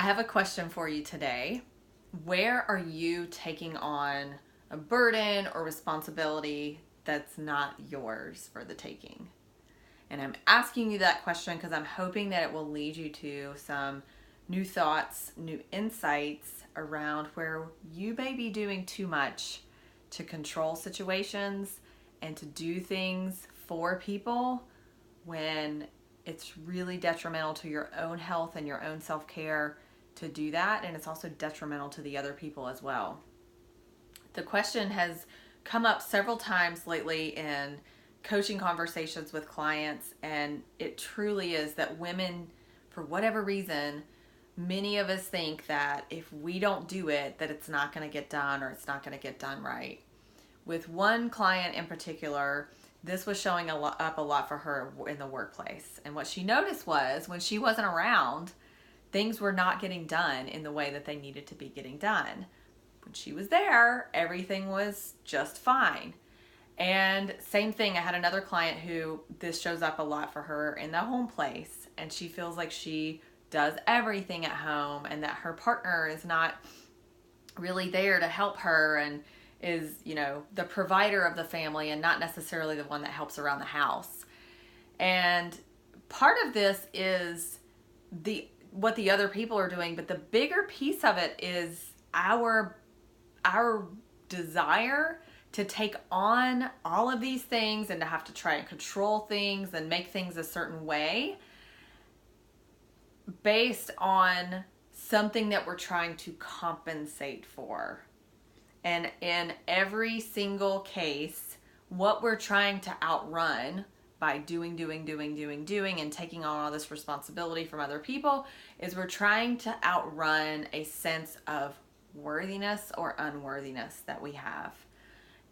have a question for you today. Where are you taking on a burden or responsibility that's not yours for the taking? And I'm asking you that question because I'm hoping that it will lead you to some new thoughts, new insights around where you may be doing too much to control situations and to do things for people when it's really detrimental to your own health and your own self-care to do that, and it's also detrimental to the other people as well. The question has come up several times lately in coaching conversations with clients, and it truly is that women, for whatever reason, many of us think that if we don't do it, that it's not going to get done or it's not going to get done right. With one client in particular, this was showing up a lot for her in the workplace. And what she noticed was when she wasn't around, things were not getting done in the way that they needed to be getting done. When she was there, everything was just fine. And same thing, I had another client who this shows up a lot for her in the home place, and she feels like she does everything at home and that her partner is not really there to help her and is, the provider of the family and not necessarily the one that helps around the house. And part of this is what the other people are doing, but the bigger piece of it is our desire to take on all of these things and to have to try and control things and make things a certain way based on something that we're trying to compensate for. And in every single case, what we're trying to outrun by doing and taking on all this responsibility from other people is we're trying to outrun a sense of worthiness or unworthiness that we have.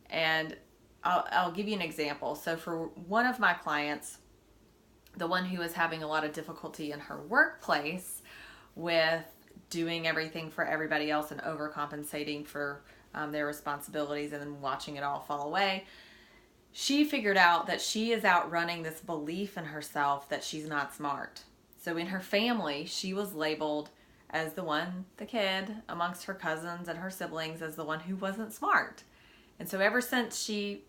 And I'll give you an example. So for one of my clients, the one who is having a lot of difficulty in her workplace with doing everything for everybody else and overcompensating for their responsibilities and then watching it all fall away, she figured out that she is outrunning this belief in herself that she's not smart. So in her family, she was labeled as the kid amongst her cousins and her siblings, as the one who wasn't smart. And so ever since she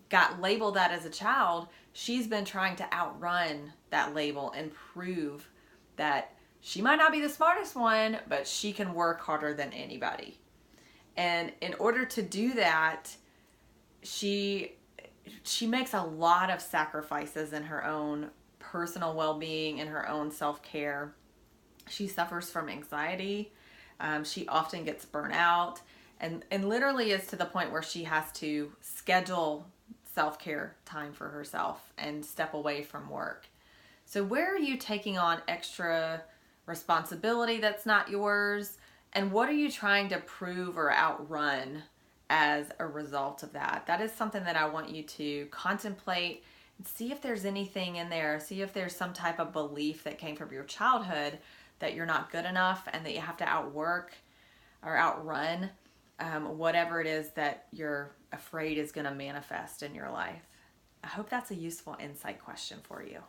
got labeled that as a child, she's been trying to outrun that label and prove that she might not be the smartest one, but she can work harder than anybody. And in order to do that, she makes a lot of sacrifices in her own personal well-being and her own self-care. She suffers from anxiety. She often gets burnt out and literally is to the point where she has to schedule self-care time for herself and step away from work. So where are you taking on extra responsibility that's not yours? And what are you trying to prove or outrun as a result of that? That is something that I want you to contemplate and see if there's anything in there. See if there's some type of belief that came from your childhood that you're not good enough and that you have to outwork or outrun whatever it is that you're afraid is going to manifest in your life. I hope that's a useful insight question for you.